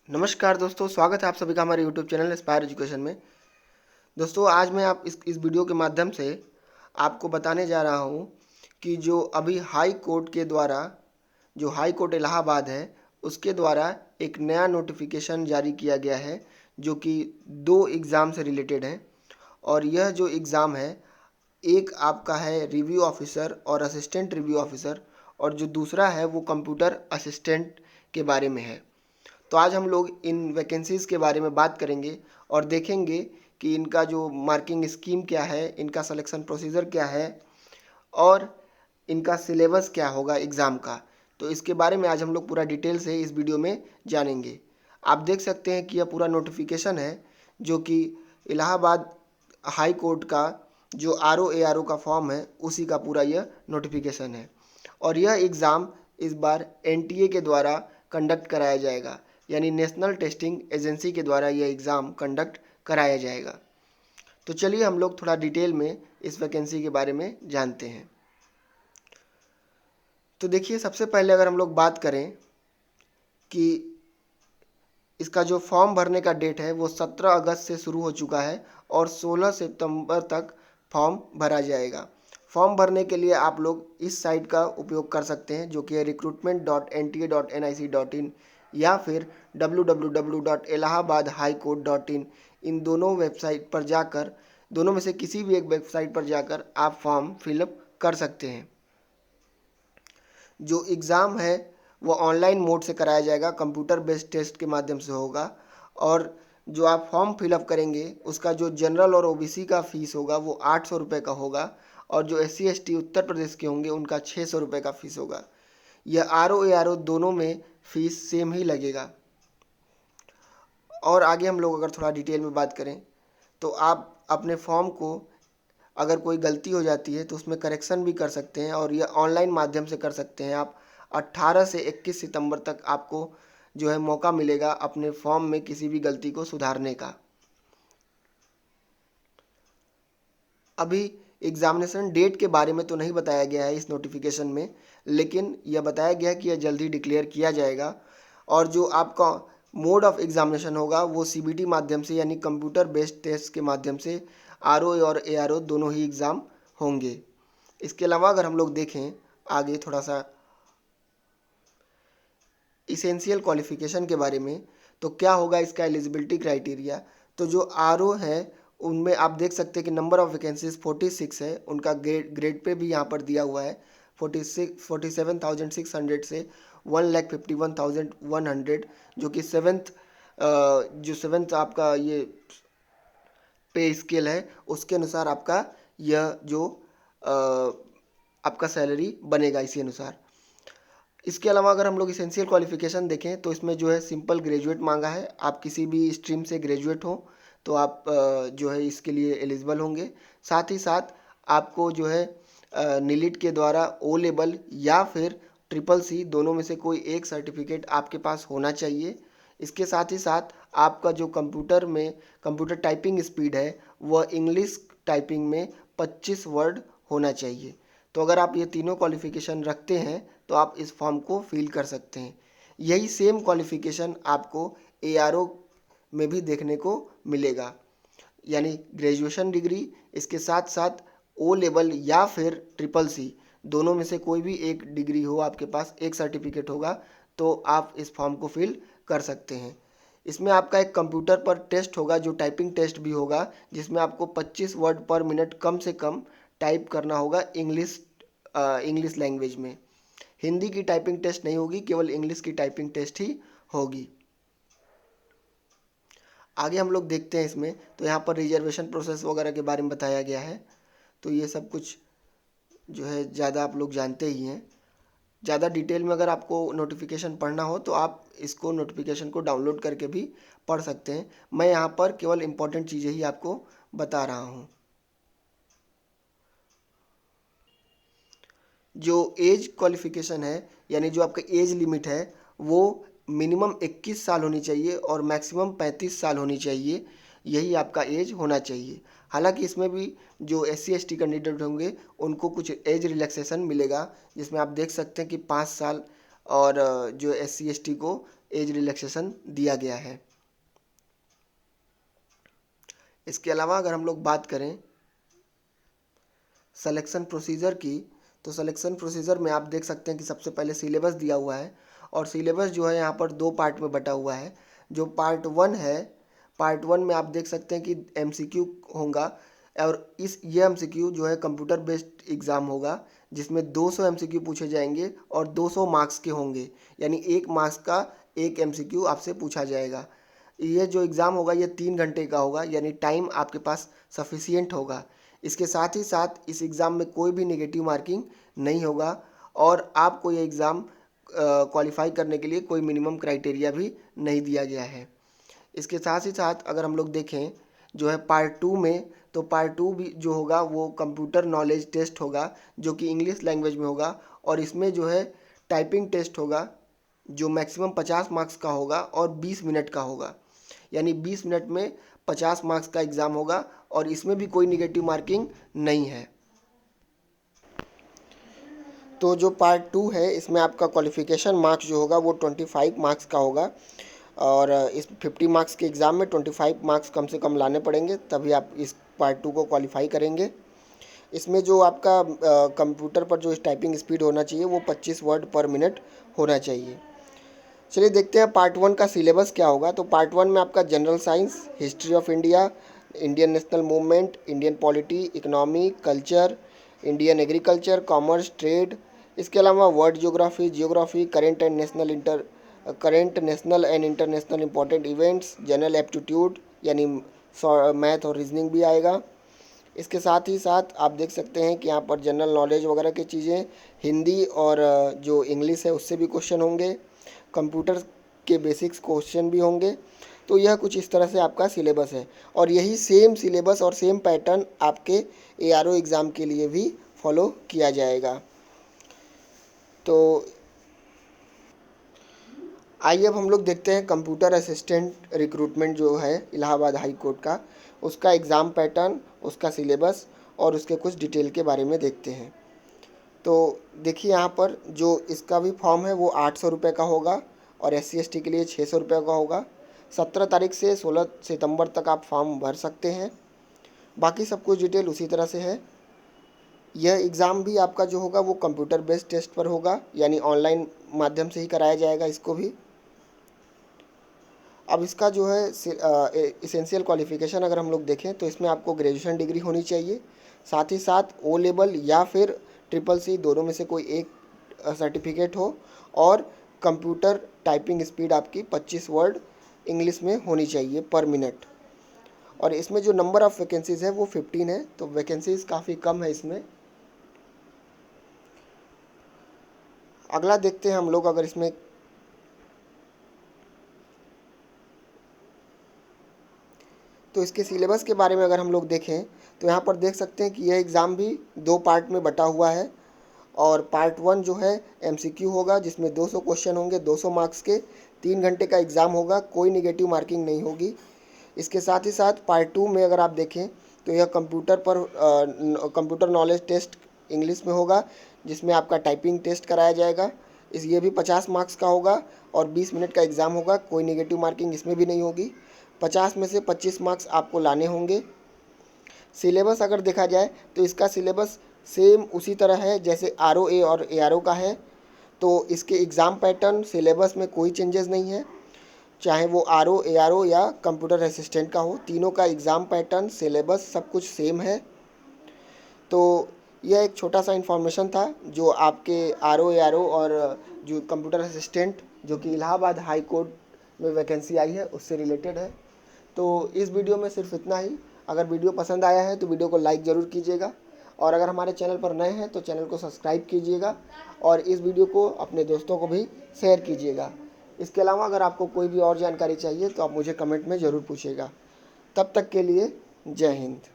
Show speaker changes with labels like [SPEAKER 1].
[SPEAKER 1] नमस्कार दोस्तों, स्वागत है आप सभी का हमारे यूट्यूब चैनल एस्पायर एजुकेशन में। दोस्तों, आज मैं आप इस वीडियो के माध्यम से आपको बताने जा रहा हूँ कि जो अभी हाई कोर्ट के द्वारा जो हाई कोर्ट इलाहाबाद है उसके द्वारा एक नया नोटिफिकेशन जारी किया गया है जो कि दो एग्ज़ाम से रिलेटेड है। और यह जो एग्ज़ाम है, एक आपका है रिव्यू ऑफिसर और असिस्टेंट रिव्यू ऑफिसर, और जो दूसरा है वो कंप्यूटर असिस्टेंट के बारे में है। तो आज हम लोग इन वैकेंसीज़ के बारे में बात करेंगे और देखेंगे कि इनका जो मार्किंग स्कीम क्या है, इनका सिलेक्शन प्रोसीजर क्या है और इनका सिलेबस क्या होगा एग्ज़ाम का। तो इसके बारे में आज हम लोग पूरा डिटेल से इस वीडियो में जानेंगे। आप देख सकते हैं कि यह पूरा नोटिफिकेशन है जो कि इलाहाबाद हाई कोर्ट का जो आर ओ का फॉर्म है उसी का पूरा यह नोटिफिकेशन है। और यह एग्ज़ाम इस बार एन के द्वारा कंडक्ट कराया जाएगा, यानी नेशनल टेस्टिंग एजेंसी के द्वारा यह एग्ज़ाम कंडक्ट कराया जाएगा। तो चलिए हम लोग थोड़ा डिटेल में इस वैकेंसी के बारे में जानते हैं। तो देखिए, सबसे पहले अगर हम लोग बात करें कि इसका जो फॉर्म भरने का डेट है वो 17 अगस्त से शुरू हो चुका है और 16 सितंबर तक फॉर्म भरा जाएगा। फॉर्म भरने के लिए आप लोग इस साइट का उपयोग कर सकते हैं जो कि है recruitment.nta.nic.in या फिर www.allahabadhighcourt.in। इन दोनों वेबसाइट पर जाकर, दोनों में से किसी भी एक वेबसाइट पर जाकर आप फॉर्म फिलअप कर सकते हैं। जो एग्ज़ाम है वो ऑनलाइन मोड से कराया जाएगा, कंप्यूटर बेस्ड टेस्ट के माध्यम से होगा। और जो आप फॉर्म फिलअप करेंगे उसका जो जनरल और ओबीसी का फ़ीस होगा वो 800 रुपये का होगा, और जो SC ST उत्तर प्रदेश के होंगे उनका 600 रुपये का फ़ीस होगा। यह RO दोनों में फ़ीस सेम ही लगेगा। और आगे हम लोग अगर थोड़ा डिटेल में बात करें तो आप अपने फॉर्म को, अगर कोई गलती हो जाती है तो उसमें करेक्शन भी कर सकते हैं, और यह ऑनलाइन माध्यम से कर सकते हैं आप। 18 से 21 सितंबर तक आपको जो है मौका मिलेगा अपने फॉर्म में किसी भी गलती को सुधारने का। अभी एग्जामिनेशन डेट के बारे में तो नहीं बताया गया है इस नोटिफिकेशन में, लेकिन यह बताया गया है कि यह जल्द ही डिक्लेयर किया जाएगा। और जो आपका मोड ऑफ एग्जामिनेशन होगा वो CBT माध्यम से, यानी कंप्यूटर बेस्ड टेस्ट के माध्यम से RO और ARO दोनों ही एग्ज़ाम होंगे। इसके अलावा अगर हम लोग देखें आगे थोड़ा सा इसेंशियल क्वालिफ़िकेशन के बारे में, तो क्या होगा इसका एलिजिबिलिटी क्राइटेरिया। तो जो RO है उनमें आप देख सकते हैं कि नंबर ऑफ़ वैकेंसीज 46 है, उनका ग्रेड पे भी यहाँ पर दिया हुआ है 47,600 से 1,51,100, जो कि सेवन्थ आपका ये पे स्केल है उसके अनुसार आपका यह जो अ, आपका सैलरी बनेगा इसी अनुसार। इसके अलावा अगर हम लोग इसेंशियल क्वालिफिकेशन देखें तो इसमें जो है सिंपल ग्रेजुएट मांगा है। आप किसी भी स्ट्रीम से ग्रेजुएट हो तो आप जो है इसके लिए एलिजिबल होंगे। साथ ही साथ आपको जो है नीलिट के द्वारा O लेवल या फिर CCC दोनों में से कोई एक सर्टिफिकेट आपके पास होना चाहिए। इसके साथ ही साथ आपका जो कंप्यूटर टाइपिंग स्पीड है वह इंग्लिश टाइपिंग में 25 वर्ड होना चाहिए। तो अगर आप ये तीनों क्वालिफ़िकेशन रखते हैं तो आप इस फॉर्म को फिल कर सकते हैं। यही सेम क्वालिफ़िकेशन आपको ARO में भी देखने को मिलेगा, यानी ग्रेजुएशन डिग्री, इसके साथ साथ O लेवल या फिर CCC दोनों में से कोई भी एक डिग्री हो, आपके पास एक सर्टिफिकेट होगा तो आप इस फॉर्म को फिल कर सकते हैं। इसमें आपका एक कंप्यूटर पर टेस्ट होगा जो टाइपिंग टेस्ट भी होगा, जिसमें आपको 25 वर्ड पर मिनट कम से कम टाइप करना होगा इंग्लिश लैंग्वेज में। हिंदी की टाइपिंग टेस्ट नहीं होगी, केवल इंग्लिश की टाइपिंग टेस्ट ही होगी। आगे हम लोग देखते हैं इसमें, तो यहाँ पर रिजर्वेशन प्रोसेस वगैरह के बारे में बताया गया है। तो ये सब कुछ जो है ज़्यादा आप लोग जानते ही हैं। ज़्यादा डिटेल में अगर आपको नोटिफिकेशन पढ़ना हो तो आप इसको नोटिफिकेशन को डाउनलोड करके भी पढ़ सकते हैं। मैं यहाँ पर केवल इम्पोर्टेंट चीज़ें ही आपको बता रहा हूँ। जो एज क्वालिफिकेशन है, यानी जो आपका एज लिमिट है, वो मिनिमम 21 साल होनी चाहिए और मैक्सिमम 35 साल होनी चाहिए। यही आपका एज होना चाहिए। हालांकि इसमें भी जो SC ST कैंडिडेट होंगे उनको कुछ एज रिलैक्सेशन मिलेगा, जिसमें आप देख सकते हैं कि 5 साल और जो SC/ST को एज रिलैक्सेशन दिया गया है। इसके अलावा अगर हम लोग बात करें सिलेक्शन प्रोसीजर की, तो सिलेक्शन प्रोसीजर में आप देख सकते हैं कि सबसे पहले सिलेबस दिया हुआ है और सिलेबस जो है यहाँ पर 2 पार्ट में बटा हुआ है। जो पार्ट 1 है, पार्ट 1 में आप देख सकते हैं कि MCQ होगा और ये MCQ जो है कंप्यूटर बेस्ड एग्ज़ाम होगा, जिसमें 200 MCQ पूछे जाएंगे और 200 मार्क्स के होंगे, यानी 1 मार्क्स का 1 MCQ आपसे पूछा जाएगा। ये जो एग्ज़ाम होगा ये 3 घंटे का होगा, यानी टाइम आपके पास सफिशियंट होगा। इसके साथ ही साथ इस एग्ज़ाम में कोई भी नेगेटिव मार्किंग नहीं होगा और आपको ये एग्ज़ाम क्वालिफाई करने के लिए कोई मिनिमम क्राइटेरिया भी नहीं दिया गया है। इसके साथ ही साथ अगर हम लोग देखें जो है पार्ट 2 में, तो पार्ट 2 भी जो होगा वो कंप्यूटर नॉलेज टेस्ट होगा, जो कि इंग्लिश लैंग्वेज में होगा और इसमें जो है टाइपिंग टेस्ट होगा, जो मैक्सिमम 50 मार्क्स का होगा और 20 मिनट का होगा, यानी 20 मिनट में 50 मार्क्स का एग्ज़ाम होगा और इसमें भी कोई निगेटिव मार्किंग नहीं है। तो जो पार्ट 2 है इसमें आपका क्वालिफिकेशन मार्क्स जो होगा वो 25 मार्क्स का होगा और इस 50 मार्क्स के एग्ज़ाम में 25 मार्क्स कम से कम लाने पड़ेंगे, तभी आप इस पार्ट 2 को क्वालिफाई करेंगे। इसमें जो आपका कंप्यूटर पर जो टाइपिंग स्पीड होना चाहिए वो 25 वर्ड पर मिनट होना चाहिए। चलिए देखते हैं पार्ट 1 का सिलेबस क्या होगा। तो पार्ट 1 में आपका general science, history of India, Indian national movement, Indian polity, economy, culture, Indian agriculture, commerce, trade, इसके अलावा world geography, current national and international important events, general aptitude यानी मैथ और रीजनिंग भी आएगा। इसके साथ ही साथ आप देख सकते हैं कि यहाँ पर जनरल नॉलेज वगैरह की चीज़ें, हिंदी और जो इंग्लिश है उससे भी क्वेश्चन होंगे, कंप्यूटर के बेसिक्स क्वेश्चन भी होंगे। तो यह कुछ इस तरह से आपका सिलेबस है और यही सेम सिलेबस और सेम पैटर्न आपके ARO एग्ज़ाम के लिए भी फॉलो किया जाएगा। तो आइए अब हम लोग देखते हैं कंप्यूटर असिस्टेंट रिक्रूटमेंट जो है इलाहाबाद हाई कोर्ट का, उसका एग्ज़ाम पैटर्न, उसका सिलेबस और उसके कुछ डिटेल के बारे में देखते हैं। तो देखिए यहाँ पर जो इसका भी फॉर्म है वो 800 रुपये का होगा और SC/ST के लिए 600 रुपये का होगा। 17 तारीख से 16 सितंबर तक आप फॉर्म भर सकते हैं। बाकी सब कुछ डिटेल उसी तरह से है। यह एग्ज़ाम भी आपका जो होगा वो कंप्यूटर बेस्ड टेस्ट पर होगा, यानी ऑनलाइन माध्यम से ही कराया जाएगा इसको भी। अब इसका जो है इसेंशियल क्वालिफ़िकेशन अगर हम लोग देखें तो इसमें आपको ग्रेजुएशन डिग्री होनी चाहिए, साथ ही साथ O लेवल या फिर CCC दोनों में से कोई एक सर्टिफिकेट हो और कंप्यूटर टाइपिंग स्पीड आपकी 25 वर्ड इंग्लिश में होनी चाहिए पर मिनट। और इसमें जो नंबर ऑफ़ वैकेंसीज़ है वो 15 है, तो वैकेंसीज़ काफ़ी कम है इसमें। अगला देखते हैं हम लोग, अगर इसमें तो इसके सिलेबस के बारे में अगर हम लोग देखें तो यहाँ पर देख सकते हैं कि यह एग्ज़ाम भी 2 पार्ट में बटा हुआ है और पार्ट 1 जो है MCQ होगा, जिसमें 200 क्वेश्चन होंगे 200 मार्क्स के, 3 घंटे का एग्ज़ाम होगा, कोई निगेटिव मार्किंग नहीं होगी। इसके साथ ही साथ पार्ट 2 में अगर आप देखें तो यह कंप्यूटर नॉलेज टेस्ट इंग्लिश में होगा, जिसमें आपका टाइपिंग टेस्ट कराया जाएगा। ये भी 50 मार्क्स का होगा और 20 मिनट का एग्ज़ाम होगा, कोई नेगेटिव मार्किंग इसमें भी नहीं होगी। 50 में से 25 मार्क्स आपको लाने होंगे। सिलेबस अगर देखा जाए तो इसका सिलेबस सेम उसी तरह है जैसे ROA और ARO का है, तो इसके एग्ज़ाम पैटर्न सिलेबस में कोई चेंजेस नहीं है, चाहे वो RO, ARO या कंप्यूटर असिस्टेंट का हो, तीनों का एग्ज़ाम पैटर्न, सिलेबस सब कुछ सेम है। तो यह एक छोटा सा इन्फॉर्मेशन था जो आपके RO, ARO और जो कंप्यूटर असिस्टेंट जो कि इलाहाबाद हाई कोर्ट में वैकेंसी आई है उससे रिलेटेड है। तो इस वीडियो में सिर्फ इतना ही। अगर वीडियो पसंद आया है तो वीडियो को लाइक ज़रूर कीजिएगा और अगर हमारे चैनल पर नए हैं तो चैनल को सब्सक्राइब कीजिएगा और इस वीडियो को अपने दोस्तों को भी शेयर कीजिएगा। इसके अलावा अगर आपको कोई भी और जानकारी चाहिए तो आप मुझे कमेंट में ज़रूर पूछिएगा। तब तक के लिए जय हिंद।